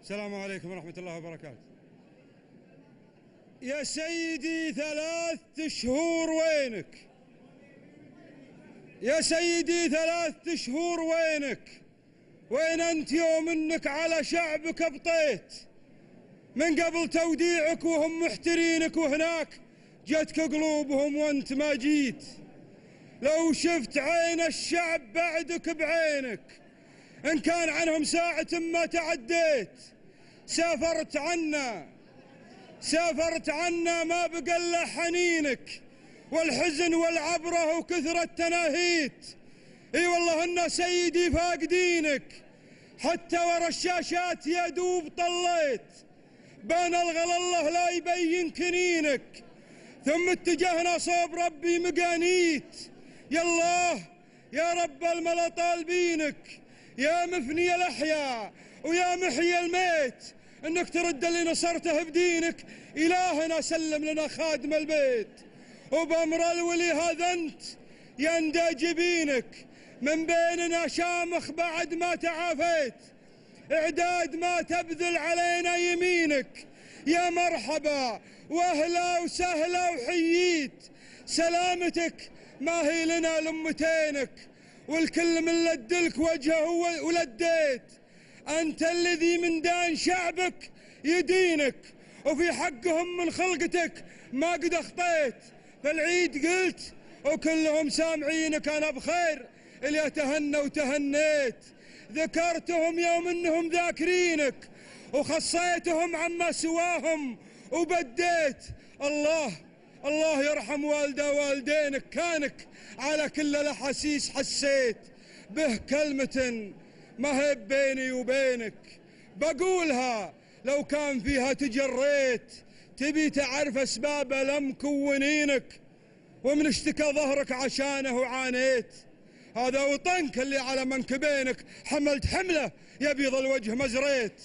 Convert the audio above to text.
السلام عليكم ورحمة الله وبركاته. يا سيدي 3 شهور وينك؟ يا سيدي 3 شهور وينك؟ وين أنت يوم أنك على شعبك أبطيت؟ من قبل توديعك وهم محترينك، وهناك جتك قلوبهم وانت ما جيت. لو شفت عين الشعب بعدك بعينك، إن كان عنهم ساعة ما تعديت. سافرت عنا ما بقى إلا حنينك والحزن والعبرة وكثرة تناهيت. اي والله إن سيدي فاقدينك، حتى ورا الشاشات يا دوب طليت. بان الغلا الله لا يبين كنينك، ثم اتجهنا صوب ربي مقانيت. يا الله يا رب الملا طالبينك، يا مفني الأحياء ويا محيي الميت، انك ترد اللي نصرته بدينك. إلهنا سلم لنا خادم البيت، وبأمر الولي هذا انت يندى جبينك. من بيننا شامخ بعد ما تعافيت، اعداد ما تبذل علينا يمينك. يا مرحبا واهلا وسهلا وحييت، سلامتك ما هي لنا لأمتينك، والكل من لدلك وجهه ولديت. أنت الذي من دان شعبك يدينك، وفي حقهم من خلقتك ما قد أخطيت. فالعيد قلت وكلهم سامعينك أنا بخير، اللي تهنى وتهنيت. ذكرتهم يوم انهم ذاكرينك، وخصيتهم عما سواهم وبديت. الله يرحم والده والدينك، كانك على كل الأحاسيس حسيت. به كلمة ما هي بيني وبينك، بقولها لو كان فيها تجريت. تبي تعرف أسباب لمكونينك، ومن اشتكى ظهرك عشانه وعانيت. هذا وطنك اللي على منكبينك، حملت حمله يبيض الوجه مزريت.